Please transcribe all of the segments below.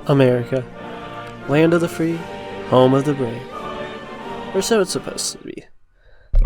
America, land of the free, home of the brave. Or so it's supposed to be.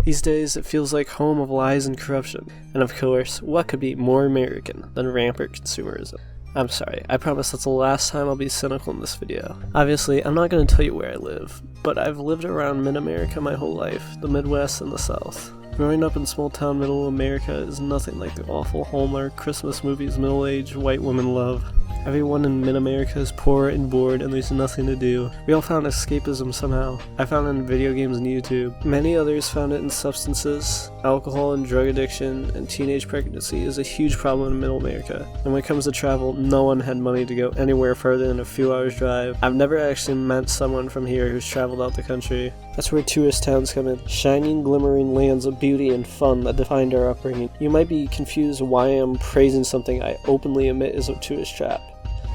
These days, it feels like home of lies and corruption. And of course, what could be more American than rampant consumerism? I'm sorry, I promise that's the last time I'll be cynical in this video. Obviously, I'm not going to tell you where I live, but I've lived around mid-America my whole life, the Midwest and the South. Growing up in small-town middle America is nothing like the awful Hallmark Christmas movies middle-aged white women love. Everyone in mid-America is poor and bored and there's nothing to do. We all found escapism somehow. I found it in video games and YouTube. Many others found it in substances. Alcohol and drug addiction and teenage pregnancy is a huge problem in middle America. And when it comes to travel, no one had money to go anywhere further than a few hours drive. I've never actually met someone from here who's traveled out the country. That's where tourist towns come in. Shining, glimmering lands of beauty and fun that defined our upbringing. You might be confused why I'm praising something I openly admit is a tourist trap.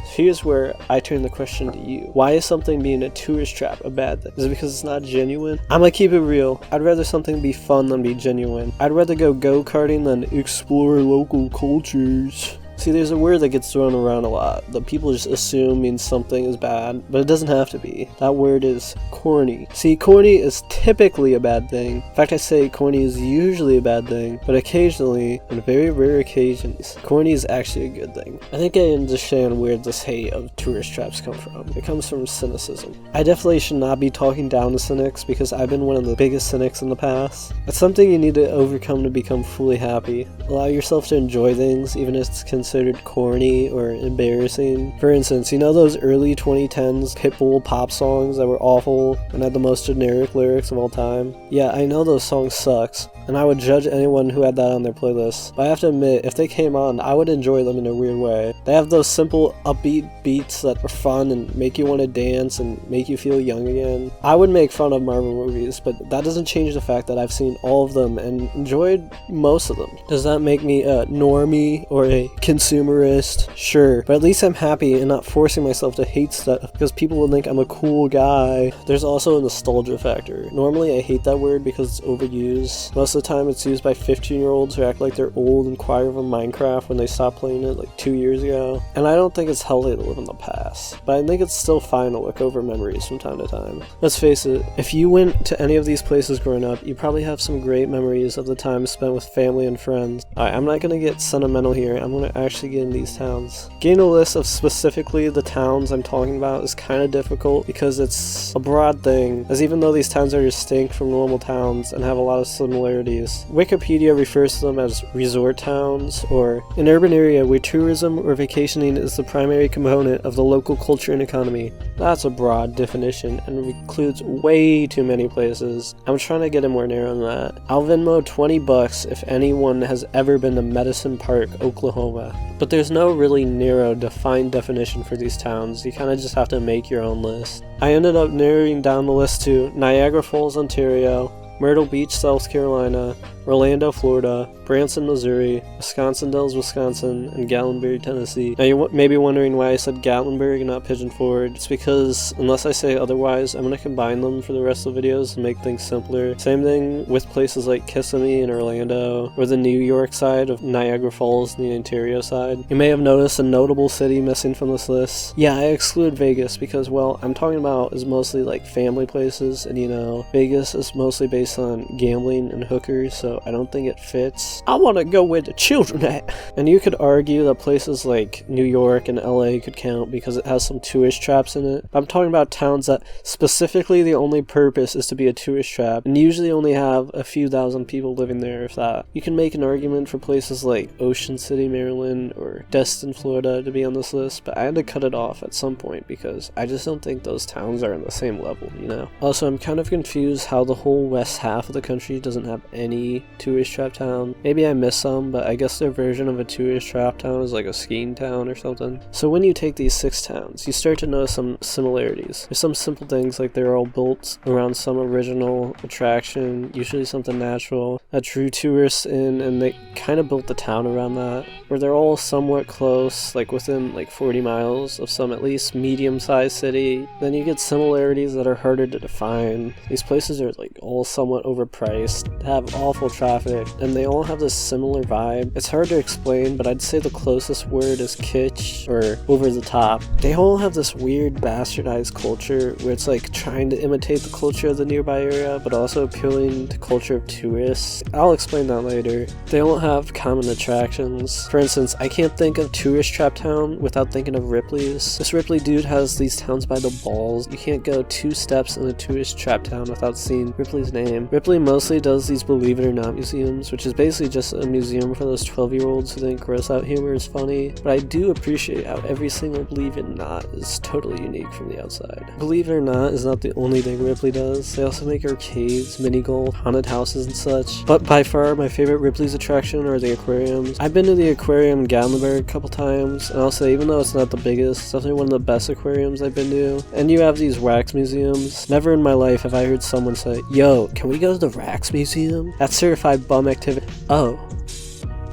Here's where I turn the question to you. Why is something being a tourist trap a bad thing? Is it because it's not genuine? I'm gonna keep it real. I'd rather something be fun than be genuine. I'd rather go go-karting than explore local cultures. See, there's a word that gets thrown around a lot that people just assume means something is bad, but it doesn't have to be. That word is corny. See, corny is typically a bad thing. In fact, I say corny is usually a bad thing, but occasionally, on very rare occasions, corny is actually a good thing. I think I understand where this hate of tourist traps come from. It comes from cynicism. I definitely should not be talking down to cynics because I've been one of the biggest cynics in the past. It's something you need to overcome to become fully happy. Allow yourself to enjoy things, even if it's considered corny or embarrassing. For instance, you know those early 2010s pitbull pop songs that were awful and had the most generic lyrics of all time? Yeah, I know those songs sucks, and I would judge anyone who had that on their playlist. But I have to admit, if they came on, I would enjoy them in a weird way. They have those simple, upbeat beats that are fun and make you want to dance and make you feel young again. I would make fun of Marvel movies, but that doesn't change the fact that I've seen all of them and enjoyed most of them. Does that make me a normie or a consumerist? Sure, but at least I'm happy and not forcing myself to hate stuff because people will think I'm a cool guy. There's also a nostalgia factor. Normally I hate that word because it's overused. Most of the time it's used by 15-year-olds who act like they're old and cry over Minecraft when they stopped playing it like 2 years ago. And I don't think it's healthy to live in the past, but I think it's still fine to look over memories from time to time. Let's face it, if you went to any of these places growing up, you probably have some great memories of the time spent with family and friends. Alright, I'm not gonna get sentimental here, I'm gonna actually get in these towns. Getting a list of specifically the towns I'm talking about is kind of difficult because it's a broad thing, as even though these towns are distinct from normal towns and have a lot of similarities, Wikipedia refers to them as resort towns, or an urban area where tourism or vacationing is the primary component of the local culture and economy. That's a broad definition and includes way too many places. I'm trying to get it more narrow than that. I'll Venmo $20 if anyone has ever been to Medicine Park, Oklahoma. But there's no really narrow, defined definition for these towns. You kind of just have to make your own list. I ended up narrowing down the list to Niagara Falls, Ontario, Myrtle Beach, South Carolina, Orlando, Florida, Branson, Missouri, Wisconsin Dells, Wisconsin, and Gatlinburg, Tennessee. Now you may be wondering why I said Gatlinburg and not Pigeon Forge. It's because, unless I say otherwise, I'm going to combine them for the rest of the videos and make things simpler. Same thing with places like Kissimmee and Orlando, or the New York side of Niagara Falls and the Ontario side. You may have noticed a notable city missing from this list. Yeah, I exclude Vegas because, well, I'm talking about is mostly like family places, and you know, Vegas is mostly based on gambling and hookers, so I don't think it fits. I want to go where the children at. And you could argue that places like New York and LA could count because it has some tourist traps in it. I'm talking about towns that specifically the only purpose is to be a tourist trap and usually only have a few thousand people living there, if that. You can make an argument for places like Ocean City, Maryland, or Destin, Florida to be on this list, but I had to cut it off at some point because I just don't think those towns are on the same level, you know? Also, I'm kind of confused how the whole west half of the country doesn't have any tourist trap town. Maybe I missed some, but I guess their version of a tourist trap town is like a skiing town or something. So when you take these 6 towns, you start to notice some similarities. There's some simple things like they're all built around some original attraction, usually something natural, that drew tourists in, and they kind of built the town around that. Where they're all somewhat close, like within like 40 miles of some at least medium-sized city. Then you get similarities that are harder to define. These places are like all somewhat overpriced, have awful actual traffic, and they all have this similar vibe. It's hard to explain, but I'd say the closest word is kitsch, or over the top. They all have this weird bastardized culture where it's like trying to imitate the culture of the nearby area, but also appealing to culture of tourists. I'll explain that later. They all have common attractions. For instance, I can't think of Tourist Trap Town without thinking of Ripley's. This Ripley dude has these towns by the balls. You can't go 2 steps in a Tourist Trap Town without seeing Ripley's name. Ripley mostly does these Believe It or Not museums, which is basically just a museum for those 12-year-olds who think gross out humor is funny, but I do appreciate how every single Believe It or Not is totally unique from the outside. Believe It or Not is not the only thing Ripley does. They also make arcades, mini golf, haunted houses, and such. But by far, my favorite Ripley's attraction are the aquariums. I've been to the aquarium in Gatlinburg a couple times, and I'll say, even though it's not the biggest, it's definitely one of the best aquariums I've been to. And you have these wax museums. Never in my life have I heard someone say, "Yo, can we go to the wax museum? That's certified bum activity." Oh,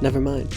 never mind.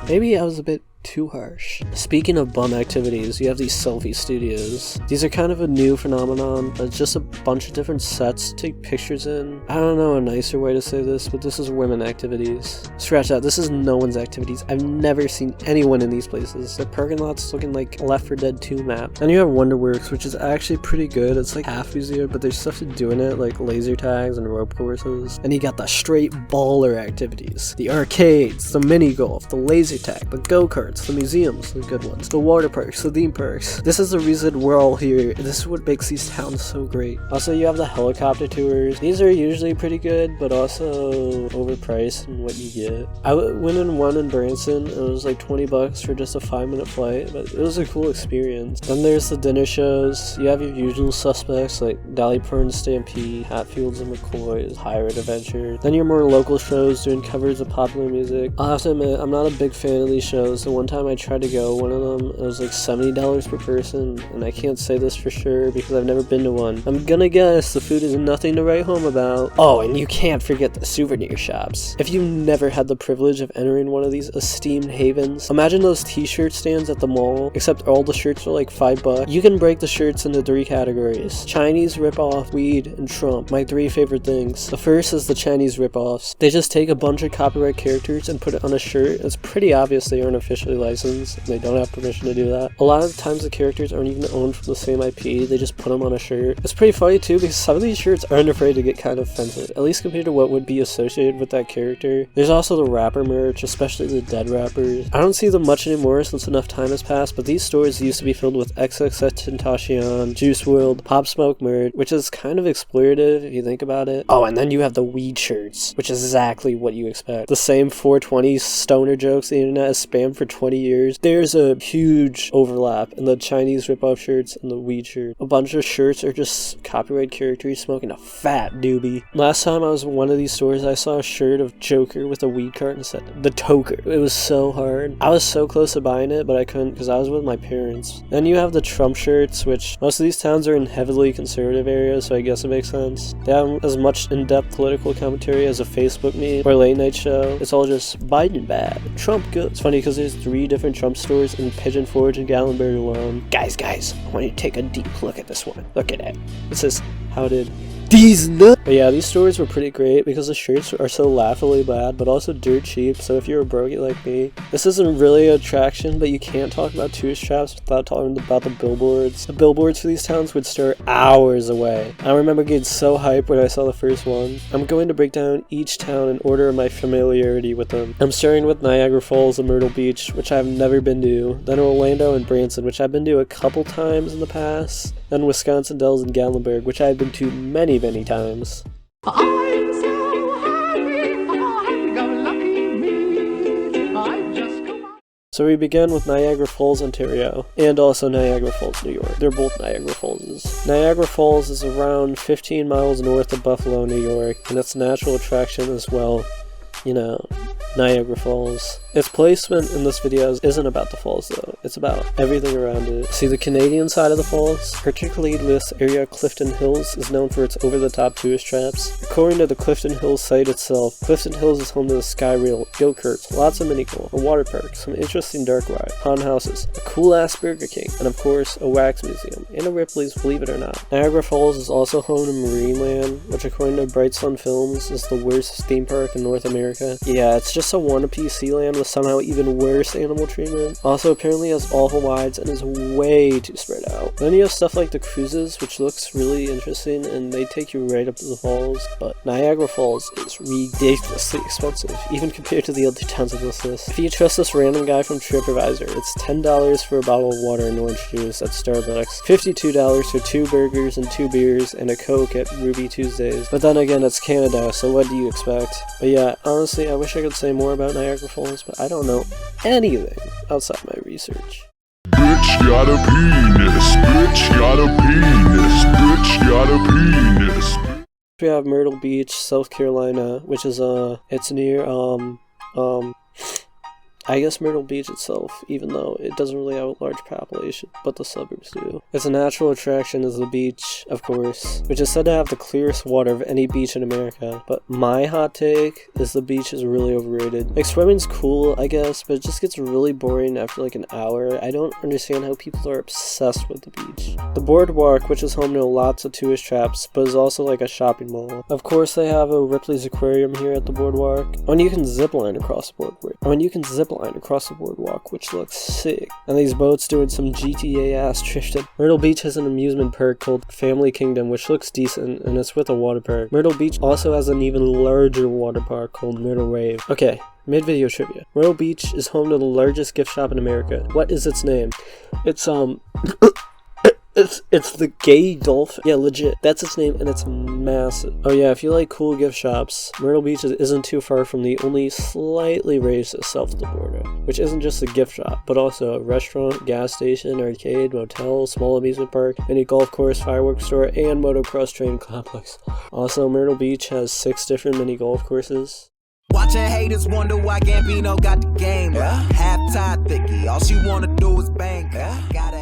Maybe I was a bit too harsh. Speaking of bum activities, you have these selfie studios. These are kind of a new phenomenon, but it's just a bunch of different sets to take pictures in. I don't know a nicer way to say this, but this is women activities. Scratch that, this is no one's activities. I've never seen anyone in these places. The parking lot's looking like a Left 4 Dead 2 map. Then you have Wonderworks, which is actually pretty good. It's like half easier, but there's stuff to do in it, like laser tags and rope courses. And you got the straight baller activities. The arcades, the mini golf, the laser tag, the go-kart, the museums, the good ones, the water parks, the theme parks. This is the reason we're all here. This is what makes these towns so great. Also, you have the helicopter tours. These are usually pretty good, but also overpriced in what you get. I went in one in Branson, and it was like $20 for just a 5-minute flight, but it was a cool experience. Then there's the dinner shows. You have your usual suspects like Dolly Parton Stampede, Hatfields and McCoy's, Pirate Adventure. Then your more local shows doing covers of popular music. I'll have to admit, I'm not a big fan of these shows. The one time I tried to go one of them, it was like $70 per person, and I can't say this for sure because I've never been to one. I'm gonna guess the food is nothing to write home about. Oh, and you can't forget the souvenir shops. If you never had the privilege of entering one of these esteemed havens, imagine those t-shirt stands at the mall, except all the shirts are like $5. You can break the shirts into 3 categories: Chinese ripoff, weed, and Trump. My 3 favorite things. The first is the Chinese ripoffs. They just take a bunch of copyright characters and put it on a shirt. It's pretty obvious they aren't officially licensed, and they don't have permission to do that. A lot of times the characters aren't even owned from the same IP, they just put them on a shirt. It's pretty funny too because some of these shirts aren't afraid to get kind of offensive, at least compared to what would be associated with that character. There's also the rapper merch, especially the dead rappers. I don't see them much anymore since enough time has passed, but these stores used to be filled with XXXTentacion, Juice WRLD, Pop Smoke merch, which is kind of exploitative if you think about it. Oh, and then you have the weed shirts, which is exactly what you expect. The same 420 stoner jokes the internet has spammed for 20 years. There's a huge overlap in the Chinese ripoff shirts and the weed shirt. A bunch of shirts are just copyright characters smoking a fat doobie. Last time I was in one of these stores, I saw a shirt of Joker with a weed cart and said, "The Toker." It was so hard. I was so close to buying it, but I couldn't because I was with my parents. Then you have the Trump shirts, which most of these towns are in heavily conservative areas, so I guess it makes sense. They have as much in-depth political commentary as a Facebook meme or late night show. It's all just Biden bad, Trump good. It's funny because there's 3 different Trump stores in Pigeon Forge and Gatlinburg alone. Guys, I want you to take a deep look at this one. Look at it. It says, "How did these nuts?" But yeah, these stores were pretty great because the shirts are so laughably bad, but also dirt cheap, so if you're a brokey like me, this isn't really an attraction, but you can't talk about tourist traps without talking about the billboards. The billboards for these towns would start hours away. I remember getting so hyped when I saw the first one. I'm going to break down each town in order of my familiarity with them. I'm starting with Niagara Falls and Myrtle Beach, which I've never been to, then Orlando and Branson, which I've been to a couple times in the past, then Wisconsin Dells and Gatlinburg, which I've been to many times. I'm so happy, go lucky me. I just go. So we begin with Niagara Falls, Ontario, and also Niagara Falls, New York. They're both Niagara Falls. Niagara Falls is around 15 miles north of Buffalo, New York, and its natural attraction as well, you know, Niagara Falls. Its placement in this video isn't about the falls though, it's about everything around it. See, the Canadian side of the falls, particularly this area Clifton Hills, is known for its over-the-top tourist traps. According to the Clifton Hills site itself, Clifton Hills is home to the Sky Rail, go-karts, lots of mini-golf, a water park, some interesting dark rides, pond houses, a cool-ass Burger King, and of course, a wax museum, and a Ripley's, believe it or not. Niagara Falls is also home to Marineland, which according to Bright Sun Films is the worst theme park in North America. Yeah, it's just a one-piece sea land with somehow even worse animal treatment. Also apparently has awful rides and is way too spread out. Then you have stuff like the cruises, which looks really interesting and they take you right up to the falls, but Niagara Falls is ridiculously expensive, even compared to the other towns of this list. If you trust this random guy from TripAdvisor, it's $10 for a bottle of water and orange juice at Starbucks, $52 for 2 burgers and 2 beers and a Coke at Ruby Tuesdays. But then again, it's Canada, so what do you expect? But yeah, honestly, I wish I could say more about Niagara Falls, but I don't know anything outside my research. Bitch got a penis, bitch got a penis, bitch got a penis. We have Myrtle Beach, South Carolina, which is it's near I guess Myrtle Beach itself, even though it doesn't really have a large population, but the suburbs do. Its a natural attraction is the beach, of course, which is said to have the clearest water of any beach in America. But my hot take is the beach is really overrated. Like, swimming's cool, I guess, but it just gets really boring after like an hour. I don't understand how people are obsessed with the beach. The boardwalk, which is home to lots of tourist traps, but is also like a shopping mall. Of course, they have a Ripley's Aquarium here at the boardwalk. And you can zip line across the boardwalk, which looks sick. And these boats doing some GTA ass drifting. Myrtle Beach has an amusement park called Family Kingdom, which looks decent, and it's with a water park. Myrtle Beach also has an even larger water park called Myrtle Wave. Okay, mid-video trivia. Myrtle Beach is home to the largest gift shop in America. What is its name? It's It's the Gay Dolphin. Yeah, legit. That's its name, and it's massive. Oh yeah, if you like cool gift shops, Myrtle Beach isn't too far from the only slightly racist south of the border, which isn't just a gift shop, but also a restaurant, gas station, arcade, motel, small amusement park, mini golf course, fireworks store, and motocross training complex. Also, Myrtle Beach has 6 different mini golf courses. Watching haters wonder why Gambino got the game. Half-tied thicky, all she wanna do is bang.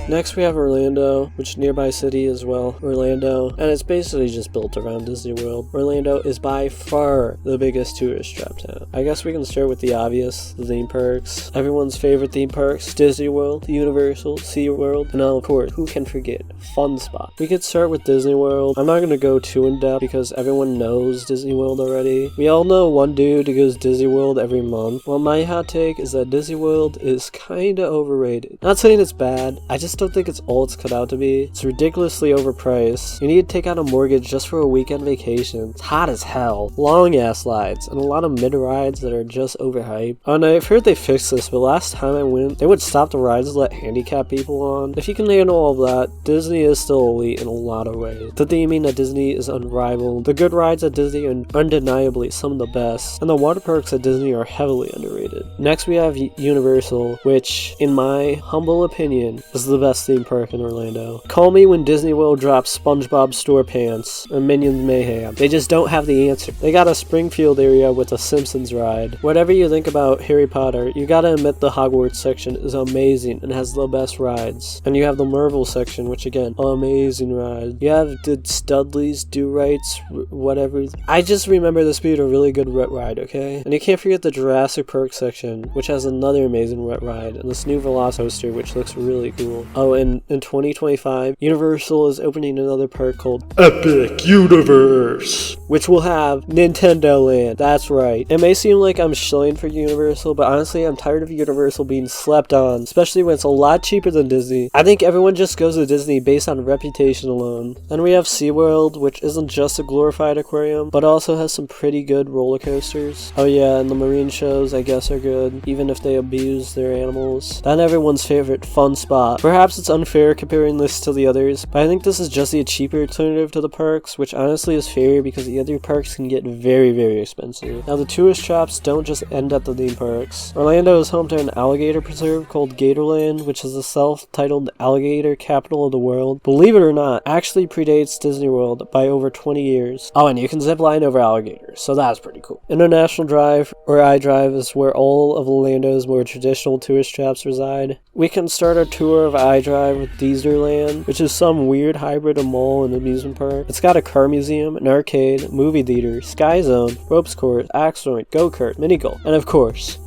Next we have Orlando, which is a nearby city as well, Orlando, and it's basically just built around Disney World. Orlando is by far the biggest tourist trap town. I guess we can start with the obvious, the theme parks. Everyone's favorite theme parks, Disney World, Universal, SeaWorld, and of course, who can forget, Fun Spot. We could start with Disney World. I'm not going to go too in depth because everyone knows Disney World already. We all know one dude who goes Disney World every month. Well, my hot take is that Disney World is kinda overrated. Not saying it's bad, I just don't think it's all it's cut out to be. It's ridiculously overpriced. You need to take out a mortgage just for a weekend vacation. It's hot as hell. Long ass rides, and a lot of mid rides that are just overhyped. And I've heard they fixed this, but last time I went, they would stop the rides to let handicapped people on. If you can handle all of that, Disney is still elite in a lot of ways. The theming at Disney is unrivaled. The good rides at Disney are undeniably some of the best, and the water parks at Disney are heavily underrated. Next we have Universal, which, in my humble opinion, is the best theme park in Orlando. Call me when Disney World drops SpongeBob SquarePants and Minions Mayhem. They just don't have the answer. They got a Springfield area with a Simpsons ride. Whatever you think about Harry Potter, you gotta admit the Hogwarts section is amazing and has the best rides. And you have the Marvel section, which again, amazing ride. You have the Studley's Do-Rights, whatever. I just remember this being a really good ride, okay? And you can't forget the Jurassic Park section, which has another amazing wet ride, and this new Velocicoaster, which looks really cool. Oh, and in 2025, Universal is opening another park called Epic Universe, which will have Nintendo Land. That's right. It may seem like I'm shilling for Universal, but honestly, I'm tired of Universal being slept on, especially when it's a lot cheaper than Disney. I think everyone just goes to Disney based on reputation alone. Then we have SeaWorld, which isn't just a glorified aquarium, but also has some pretty good roller coasters. Oh yeah, and the marine shows, I guess, are good, even if they abuse their animals. Then everyone's favorite, Fun Spot. Perhaps it's unfair comparing this to the others, but I think this is just a cheaper alternative to the parks, which honestly is fair because you the other parks can get very, very expensive. Now the tourist traps don't just end at the theme parks. Orlando is home to an alligator preserve called Gatorland, which is the self-titled alligator capital of the world. Believe it or not, actually predates Disney World by over 20 years. Oh, and you can zip line over alligators, so that's pretty cool. International Drive, or iDrive, is where all of Orlando's more traditional tourist traps reside. We can start our tour of iDrive with Deezerland, which is some weird hybrid of mall and amusement park. It's got a car museum, an arcade, movie theater, Sky Zone, ropes course, axe throwing, go-kart, mini golf, and of course,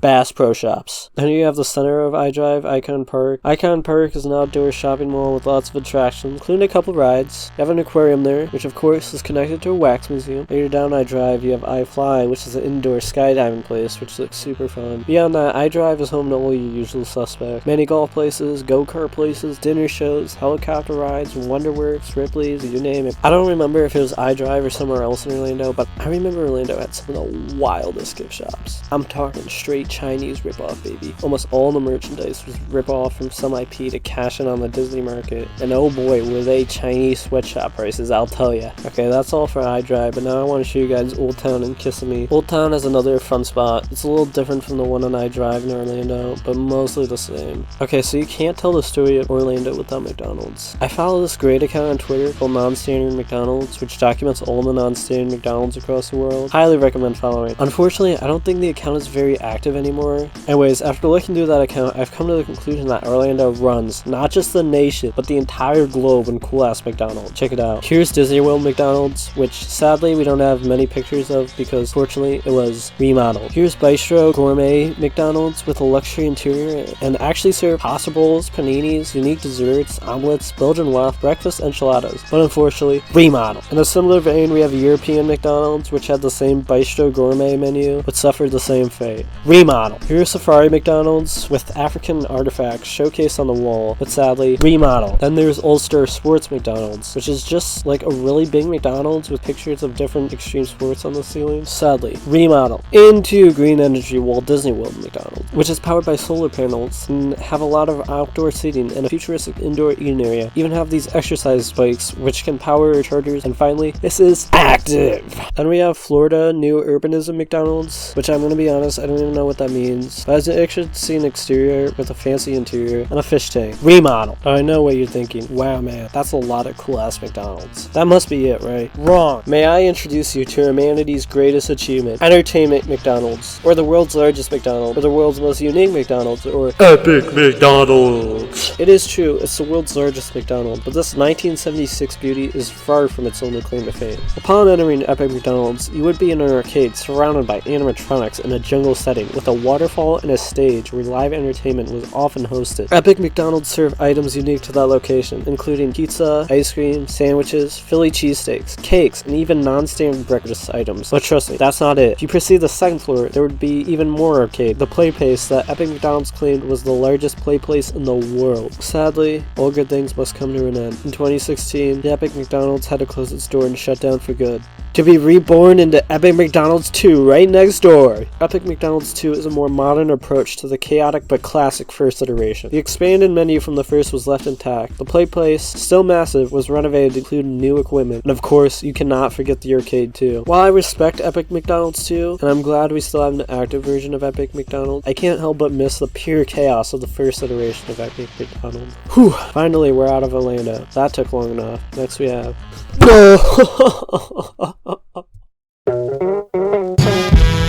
Bass Pro Shops. Then you have the center of iDrive, Icon Park. Icon Park is an outdoor shopping mall with lots of attractions, including a couple rides. You have an aquarium there, which of course is connected to a wax museum. Later down iDrive, you have iFly, which is an indoor skydiving place, which looks super fun. Beyond that, iDrive is home to all your usual suspects. Mini golf places, go-kart places, dinner shows, helicopter rides, Wonderworks, Ripley's, you name it. I don't remember if it was iDrive or somewhere else in Orlando, but I remember Orlando had some of the wildest gift shops. I'm talking straight Chinese ripoff, baby. Almost all the merchandise was ripoff from some IP to cash in on the Disney market. And oh boy, were they Chinese sweatshop prices, I'll tell ya. Okay, that's all for iDrive, but now I want to show you guys Old Town and Kissimmee. Old Town is another fun spot. It's a little different from the one on iDrive in Orlando, but mostly the same. Okay, so you can't tell the story of Orlando without McDonald's. I follow this great account on Twitter called Non-Standard McDonald's, which documents all the non-standard McDonald's across the world. Highly recommend following. Unfortunately, I don't think the account is very active anymore. Anyways, after looking through that account, I've come to the conclusion that Orlando runs not just the nation, but the entire globe in cool-ass McDonald's. Check it out. Here's Disney World McDonald's, which sadly we don't have many pictures of because fortunately it was remodeled. Here's Bistro Gourmet McDonald's with a luxury interior and actually serve pasta bowls, paninis, unique desserts, omelets, Belgian waffle, breakfast enchiladas, but unfortunately remodeled. In a similar vein, we have European McDonald's, which had the same Bistro Gourmet menu, but suffered the same fate. Remodeled. Here's Safari McDonald's with African artifacts showcased on the wall, but sadly remodeled. Then there's Ulster Sports McDonald's, which is just like a really big McDonald's with pictures of different extreme sports on the ceiling. Sadly remodeled. Into Green Energy Walt Disney World McDonald's, which is powered by solar panels and have a lot of outdoor seating and a futuristic indoor eating area. Even have these exercise bikes which can power chargers. And finally, this is active. Then we have Florida New Urbanism McDonald's, which I'm gonna be honest, I don't even know what that means. But as an interesting exterior with a fancy interior and a fish tank. Remodel. I know what you're thinking. Wow, man, that's a lot of cool ass McDonald's. That must be it, right? Wrong. May I introduce you to humanity's greatest achievement, Entertainment McDonald's, or the world's largest McDonald's, or the world's most unique McDonald's, or Epic McDonald's. It is true, it's the world's largest McDonald's, but this 1976 beauty is far from its only claim to fame. Upon entering Epic McDonald's, you would be in an arcade surrounded by animatronics in a jungle setting with a waterfall and a stage where live entertainment was often hosted. Epic McDonald's served items unique to that location, including pizza, ice cream, sandwiches, Philly cheesesteaks, cakes, and even non-standard breakfast items. But trust me, that's not it. If you proceed to the second floor, there would be even more arcade. The play place that Epic McDonald's claimed was the largest play place in the world. Sadly, all good things must come to an end. In 2016, the Epic McDonald's had to close its door and shut down for good, to be reborn into Epic McDonald's 2 right next door. Epic McDonald's 2 is a more modern approach to the chaotic but classic first iteration. The expanded menu from the first was left intact. The play place, still massive, was renovated to include new equipment. And of course, you cannot forget the arcade too. While I respect Epic McDonald's 2, and I'm glad we still have an active version of Epic McDonald's, I can't help but miss the pure chaos of the first iteration of Epic McDonald's. Whew! Finally, we're out of Orlando. That took long enough. Next we have...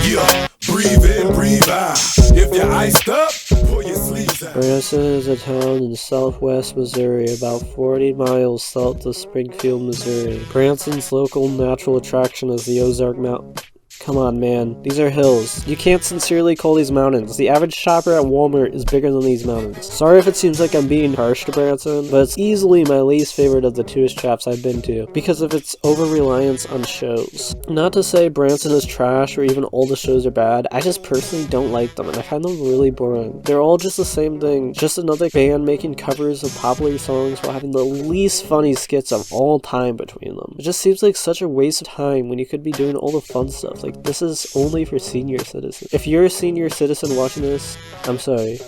Yeah, breathe in, breathe out. If you're iced up, pull your sleeves out. Branson is a town in southwest Missouri, about 40 miles south of Springfield, Missouri. Branson's local natural attraction is the Ozark Mountain. Come on, man. These are hills. You can't sincerely call these mountains. The average shopper at Walmart is bigger than these mountains. Sorry if it seems like I'm being harsh to Branson, but it's easily my least favorite of the tourist traps I've been to because of its over-reliance on shows. Not to say Branson is trash or even all the shows are bad, I just personally don't like them and I find them really boring. They're all just the same thing, just another band making covers of popular songs while having the least funny skits of all time between them. It just seems like such a waste of time when you could be doing all the fun stuff. Like, this is only for senior citizens. If you're a senior citizen watching this, I'm sorry.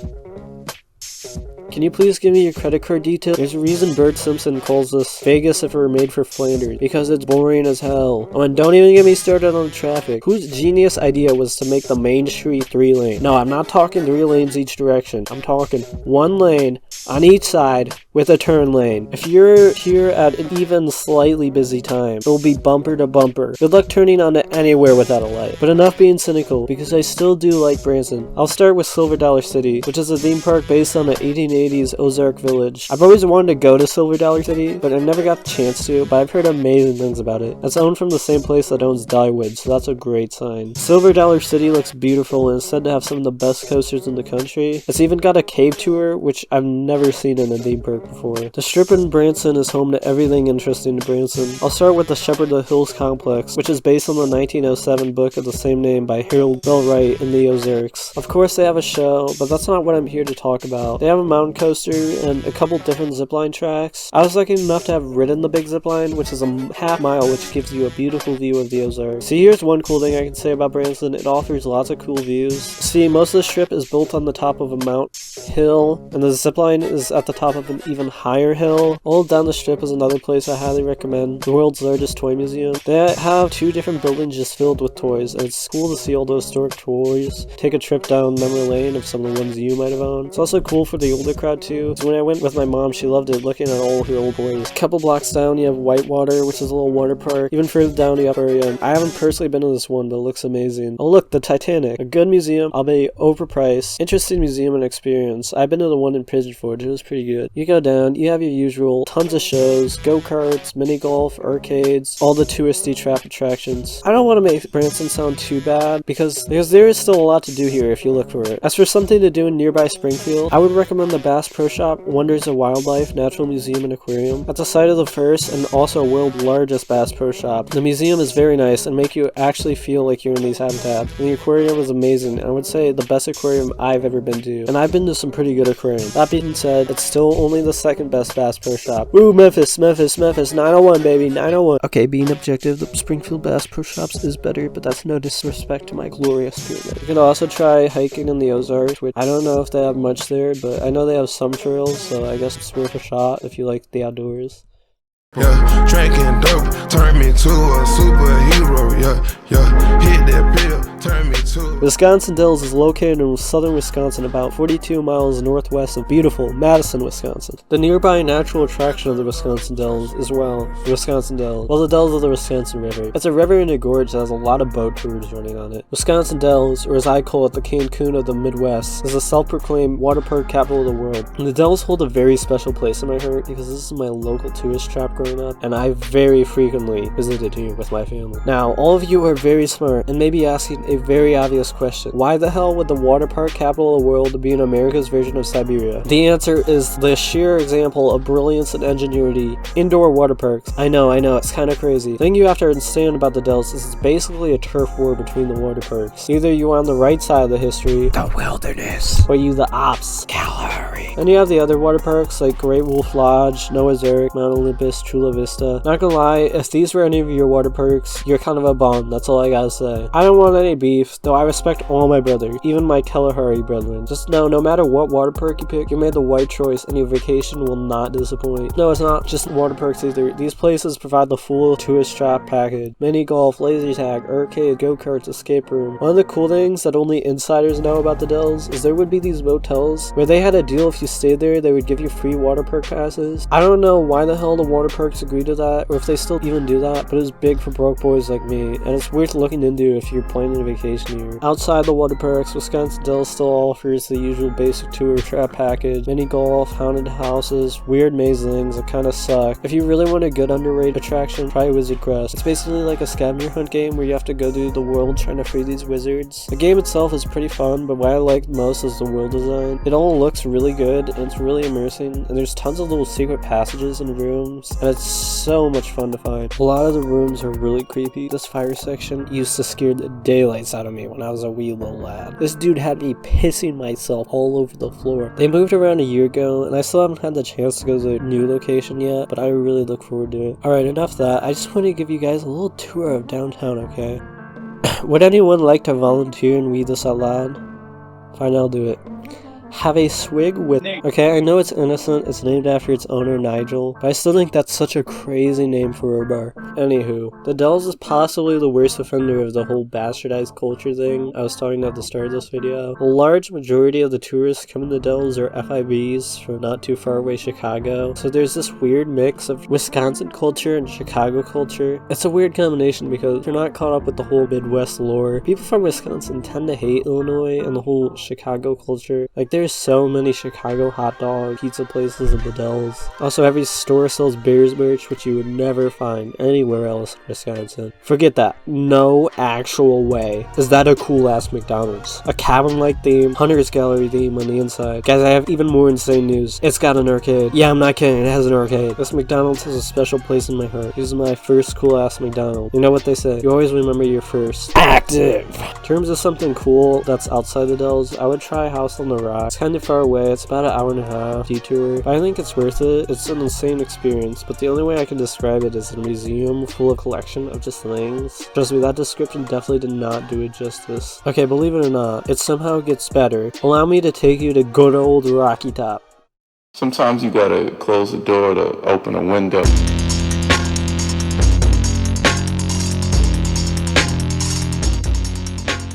Can you please give me your credit card details? There's a reason Bert Simpson calls this Vegas if it were made for Flanders, because it's boring as hell. Oh, and don't even get me started on the traffic. Whose genius idea was to make the main street 3 lane? No, I'm not talking 3 lanes each direction. I'm talking 1 lane on each side with a turn lane. If you're here at an even slightly busy time, it'll be bumper to bumper. Good luck turning onto anywhere without a light. But enough being cynical, because I still do like Branson. I'll start with Silver Dollar City, which is a theme park based on the 1880s Ozark Village. I've always wanted to go to Silver Dollar City, but I never got the chance to, but I've heard amazing things about it. It's owned from the same place that owns Dollywood, so that's a great sign. Silver Dollar City looks beautiful and is said to have some of the best coasters in the country. It's even got a cave tour, which I've never seen in a theme park before. The Strip in Branson is home to everything interesting to Branson. I'll start with the Shepherd of the Hills complex, which is based on the 1907 book of the same name by Harold Bell Wright in the Ozarks. Of course they have a show, but that's not what I'm here to talk about. They have a mountain coaster and a couple different zipline tracks. I was lucky enough to have ridden the big zipline, which is a half mile, which gives you a beautiful view of the Ozarks. See, here's one cool thing I can say about Branson. It offers lots of cool views. See, most of the strip is built on the top of a mountain hill, and the zipline is at the top of an even higher hill. All down the strip is another place I highly recommend, the world's largest toy museum. They have 2 different buildings just filled with toys, and it's cool to see all those historic toys. Take a trip down memory lane of some of the ones you might have owned. It's also cool for the older crowd too. So when I went with my mom, she loved it, looking at all her old toys. A couple blocks down, you have Whitewater, which is a little water park. Even further down, the upper area. I haven't personally been to this one, but it looks amazing. Oh look, the Titanic. A good museum, albeit overpriced. Interesting museum and experience. I've been to the one in Pigeon Forge. It was pretty good. You go down, you have your usual tons of shows, go-karts, mini golf, arcades, all the touristy trap attractions. I don't want to make Branson sound too bad because there is still a lot to do here if you look for it. As for something to do in nearby Springfield, I would recommend the Bass Pro Shop Wonders of Wildlife Natural Museum and Aquarium. At the site of the first and also world's largest Bass Pro Shop, the museum is very nice and make you actually feel like you're in these habitats. And the aquarium is amazing, and I would say the best aquarium I've ever been to. And I've been to some pretty good aquariums. That being said, it's still only the second best Bass Pro Shop. Woo, Memphis, 901 baby, 901. Okay, being objective, the Springfield Bass Pro Shops is better, but that's no disrespect to my glorious pyramid. You can also try hiking in the Ozarks, which I don't know if they have much there, but I know they have some trails, so I guess it's worth a shot if you like the outdoors. Yeah, drinking dope, turn me to a superhero. Yeah, hit that pill, turn me to. Wisconsin Dells is located in southern Wisconsin, about 42 miles northwest of beautiful Madison, Wisconsin. The nearby natural attraction of the Wisconsin Dells is, well, the Wisconsin Dells. Well, the Dells of the Wisconsin River. It's a river in a gorge that has a lot of boat tours running on it. Wisconsin Dells, or as I call it, the Cancun of the Midwest, is a self-proclaimed water park capital of the world. And the Dells hold a very special place in my heart because this is my local tourist trap growing up, and I very frequently visited here with my family. Now, all of you are very smart and may be asking a very obvious question. Why the hell would the water park capital of the world be in America's version of Siberia? The answer is the sheer example of brilliance and ingenuity. Indoor water parks. I know, it's kind of crazy. The thing you have to understand about the Dells is it's basically a turf war between the water parks. Either you're on the right side of the history, the wilderness, or you the ops, Calgary. Then you have the other water parks like Great Wolf Lodge, Noah's Ark, Mount Olympus, Chula Vista. Not gonna lie, if these were any of your water parks, you're kind of a bum, that's all I gotta say. I don't want any beef, though I respect all my brothers, even my Kalahari brethren. Just know, no matter what water park you pick, you made the right choice and your vacation will not disappoint. No, it's not just water parks either. These places provide the full tourist trap package. Mini golf, laser tag, arcade, go-karts, escape room. One of the cool things that only insiders know about the Dells is there would be these motels where they had a deal if you stayed there, they would give you free water park passes. I don't know why the hell the water parks agreed to that, or if they still even do that, but it's big for broke boys like me, and it's worth looking into if you're planning a vacation here. Outside the water parks, Wisconsin Dells still offers the usual basic tour trap package, mini golf, haunted houses, weird maze things that kind of suck. If you really want a good underrated attraction, try Wizard Quest. It's basically like a scavenger hunt game where you have to go through the world trying to free these wizards. The game itself is pretty fun, but what I like most is the world design. It all looks really good, and it's really immersing, and there's tons of little secret passages and rooms, and it's so much fun to find. A lot of the rooms are really creepy. This fire section used to scare the daylights out of me when I was a wee little lad. This dude had me pissing myself all over the floor. They moved around a year ago, and I still haven't had the chance to go to the new location yet, but I really look forward to it. Alright, enough of that. I just want to give you guys a little tour of downtown, okay? Would anyone like to volunteer and read this out loud? Fine, I'll do it. Have a swig with... Okay, I know it's innocent, it's named after its owner Nigel, but I still think that's such a crazy name for a bar. Anywho, the Dells is possibly the worst offender of the whole bastardized culture thing I was talking about at the start of this video. A large majority of the tourists coming to Dells are FIVs from not too far away Chicago, so there's this weird mix of Wisconsin culture and Chicago culture. It's a weird combination because you're not caught up with the whole Midwest lore. People from Wisconsin tend to hate Illinois and the whole Chicago culture. Like, there's so many Chicago hot dog pizza places in the Dells. Also, every store sells Bears merch, which you would never find anywhere else in Wisconsin. Forget that. No actual way is that a cool ass McDonald's. A cabin-like theme, Hunter's Gallery theme on the inside. Guys, I have even more insane news. It's got an arcade. Yeah, I'm not kidding, it has an arcade. This McDonald's has a special place in my heart. This is my first cool ass McDonald's. You know what they say, you always remember your first. Active! In terms of something cool that's outside the Dells, I would try House on the Rock. It's kind of far away, it's about an hour and a half detour, but I think it's worth it. It's an insane experience, but the only way I can describe it is a museum full of collection of just things. Trust me, that description definitely did not do it justice. Okay, believe it or not, it somehow gets better. Allow me to take you to good old Rocky Top. Sometimes you gotta close the door to open a window.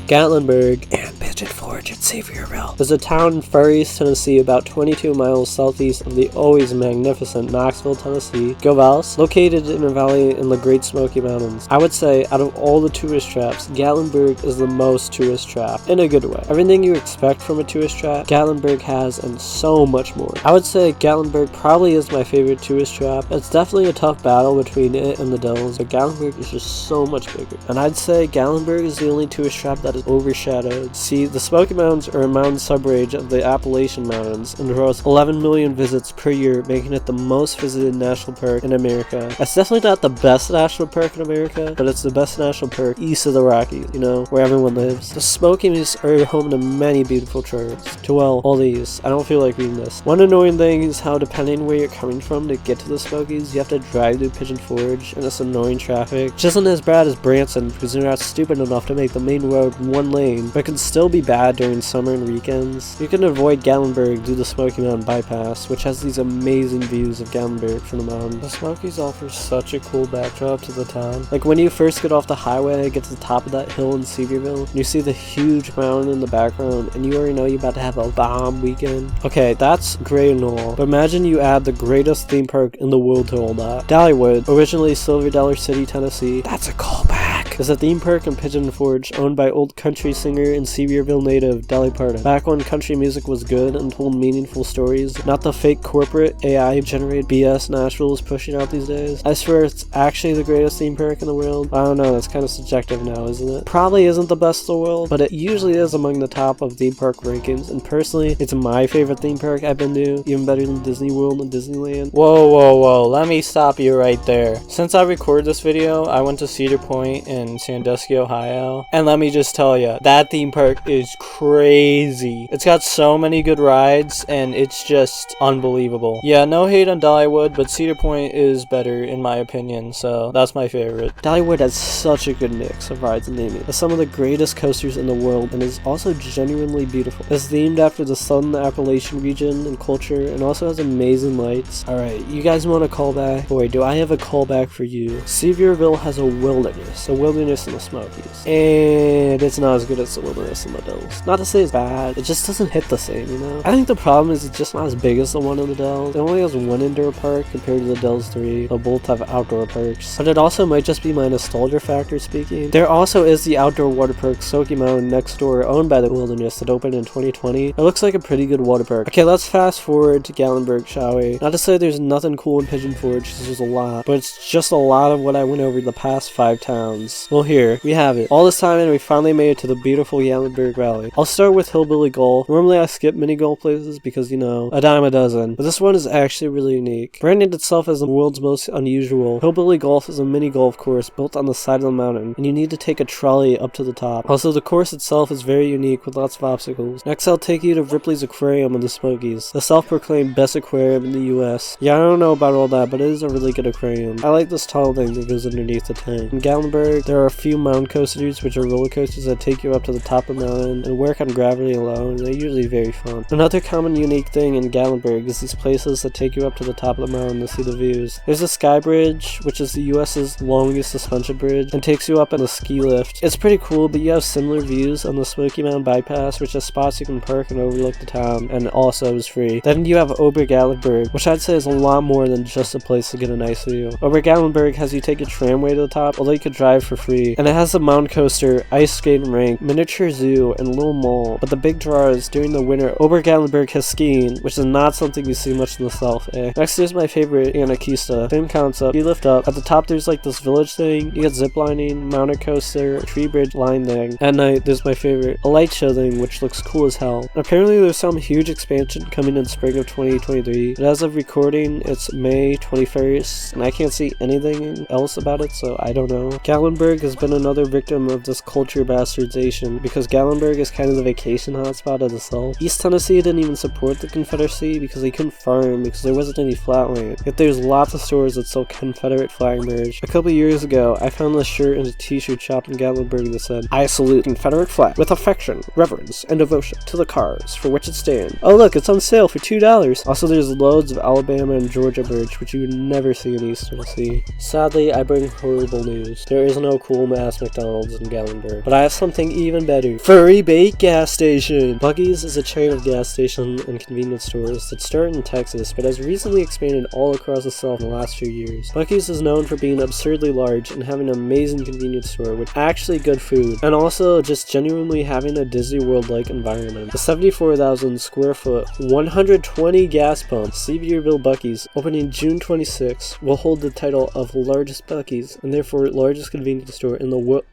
Gatlinburg and Pigeon Forge at Sevierville is a town in Far East Tennessee, about 22 miles southeast of the always magnificent Knoxville, Tennessee. Go Vols! Located in a valley in the Great Smoky Mountains. I would say, out of all the tourist traps, Gatlinburg is the most tourist trap, in a good way. Everything you expect from a tourist trap, Gatlinburg has, and so much more. I would say Gatlinburg probably is my favorite tourist trap. It's definitely a tough battle between it and the Dells, but Gatlinburg is just so much bigger. And I'd say Gatlinburg is the only tourist trap that is overshadowed. See, the Smoky Mountains are a mountain subrange of the Appalachian Mountains and draws 11 million visits per year, making it the most visited national park in America. It's definitely not the best national park in America, but it's the best national park east of the Rockies, you know, where everyone lives. The Smokies are home to many beautiful trails. To well, all these. I don't feel like reading this. One annoying thing is how, depending on where you're coming from to get to the Smokies, you have to drive through Pigeon Forge, and it's annoying traffic. Which isn't as bad as Branson, because they're not stupid enough to make the main road one lane, but can still be bad during summer and weekends. You can avoid Gatlinburg due to the Smoky Mountain Bypass, which has these amazing views of Gatlinburg from the mountain. The Smokies offer such a cool backdrop to the town. Like when you first get off the highway, get to the top of that hill in Sevierville, and you see the huge mountain in the background, and you already know you're about to have a bomb weekend. Okay, that's great and all, but imagine you add the greatest theme park in the world to all that. Dollywood, originally Silver Dollar City, Tennessee. That's a callback. Is a theme park in Pigeon Forge owned by old country singer and Sevierville native Dolly Parton. Back when country music was good and told meaningful stories, not the fake corporate AI generated BS Nashville is pushing out these days. I swear it's actually the greatest theme park in the world. I don't know, that's kind of subjective now, isn't it? Probably isn't the best in the world, but it usually is among the top of theme park rankings, and personally, it's my favorite theme park I've been to, even better than Disney World and Disneyland. Whoa, let me stop you right there. Since I recorded this video, I went to Cedar Point in Sandusky, Ohio, and let me just tell you, that theme park is crazy. It's got so many good rides, and it's just unbelievable. Yeah, no hate on Dollywood, but Cedar Point is better in my opinion, so that's my favorite. Dollywood has such a good mix of rides and theming. It's some of the greatest coasters in the world, and is also genuinely beautiful. It's themed after the Southern Appalachian region and culture, and also has amazing lights. Alright, you guys want a callback? Boy, do I have a callback for you. Sevierville has a wilderness in the Smokies, and it's not as good as the wilderness in the Dells. Not to say it's bad, it just doesn't hit the same, you know? I think the problem is it's just not as big as the one in the Dells. It only has one indoor park compared to the Dells 3, but both have outdoor parks. But it also might just be my nostalgia factor speaking. There also is the outdoor water park Smoky Mountain next door, owned by the Wilderness, that opened in 2020. It looks like a pretty good water park. Okay, let's fast forward to Gatlinburg, shall we? Not to say there's nothing cool in Pigeon Forge, because there's a lot, but it's just a lot of what I went over the past 5 towns. Well, here, we have it. All this time, and we finally made it to the beautiful Gatlinburg Valley. I'll start with Hillbilly Golf. Normally I skip mini golf places because, you know, a dime a dozen, but this one is actually really unique. Branded itself as the world's most unusual, Hillbilly Golf is a mini golf course built on the side of the mountain, and you need to take a trolley up to the top. Also, the course itself is very unique with lots of obstacles. Next, I'll take you to Ripley's Aquarium in the Smokies, the self-proclaimed best aquarium in the US. Yeah, I don't know about all that, but it is a really good aquarium. I like this tall thing that goes underneath the tank. In Gatlinburg, There are a few mountain coasters, which are roller coasters that take you up to the top of the mountain and work on gravity alone. They're usually very fun. Another common unique thing in Gatlinburg is these places that take you up to the top of the mountain to see the views. There's a sky bridge, which is the US's longest suspension bridge, and takes you up in a ski lift. It's pretty cool, but you have similar views on the Smoky Mountain Bypass, which has spots you can park and overlook the town, and also is free. Then you have Gatlinburg, which I'd say is a lot more than just a place to get a nice view. Gatlinburg has you take a tramway to the top, although you could drive for free, and it has a mountain coaster, ice skating rink, miniature zoo, and a little mall. But the big draw is during the winter, Gatlinburg has skiing, which is not something you see much in the south, eh? Next is my favorite, Anarchista. Same concept. You lift up. At the top there's like this village thing, you get ziplining, mountain coaster, tree bridge line thing. At night there's my favorite, a light show thing, which looks cool as hell. And apparently there's some huge expansion coming in spring of 2023, but as of recording it's May 21st, and I can't see anything else about it, so I don't know. Gatlinburg has been another victim of this culture bastardization, because Gatlinburg is kind of the vacation hotspot of the South. East Tennessee didn't even support the Confederacy because they couldn't farm because there wasn't any flat land. Yet there's lots of stores that sell Confederate flag merch. A couple years ago, I found this shirt in a t-shirt shop in Gatlinburg that said, "I salute Confederate flag with affection, reverence, and devotion to the cause for which it stands." Oh look, it's on sale for $2. Also, there's loads of Alabama and Georgia merch, which you would never see in East Tennessee. Sadly, I bring horrible news. There is no cool ass McDonald's in Gatlinburg. But I have something even better. Furry Bait Gas Station! Buc-ee's is a chain of gas stations and convenience stores that started in Texas, but has recently expanded all across the South in the last few years. Buc-ee's is known for being absurdly large and having an amazing convenience store with actually good food, and also just genuinely having a Disney World-like environment. The 74,000 square foot, 120 gas pump Seaverville Buc-ee's, opening June 26, will hold the title of largest Buc-ee's, and therefore largest convenience store in the world.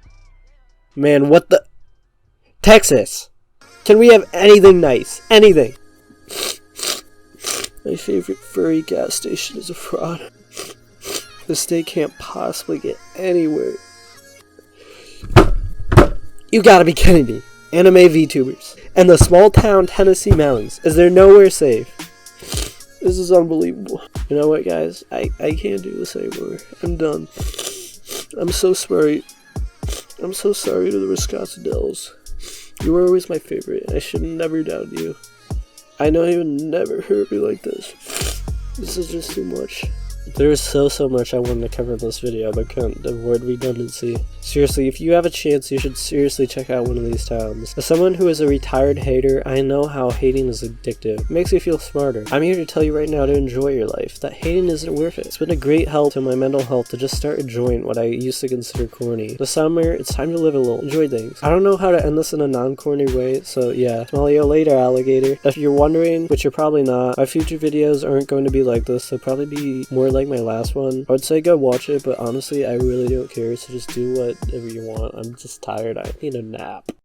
Man, what the? Texas! Can we have anything nice? Anything! My favorite furry gas station is a fraud. The state can't possibly get anywhere. You gotta be kidding me. Anime VTubers. And the small town Tennessee mountains. Is there nowhere safe? This is unbelievable. You know what, guys? I can't do this anymore. I'm done. I'm so sorry. I'm so sorry to the Wisconsin Dells. You were always my favorite, and I should never doubt you. I know you would never hurt me like this. This is just too much. There is so much I wanted to cover in this video, but couldn't avoid redundancy. Seriously, if you have a chance, you should seriously check out one of these towns. As someone who is a retired hater, I know how hating is addictive. It makes you feel smarter. I'm here to tell you right now to enjoy your life, that hating isn't worth it. It's been a great help to my mental health to just start enjoying what I used to consider corny. This summer, it's time to live a little, enjoy things. I don't know how to end this in a non-corny way, so yeah. Smell you later, alligator. If you're wondering, which you're probably not, my future videos aren't going to be like this. They'll probably be more like my last one. I would say go watch it, but honestly, I really don't care, so just do whatever you want. I'm just tired. I need a nap.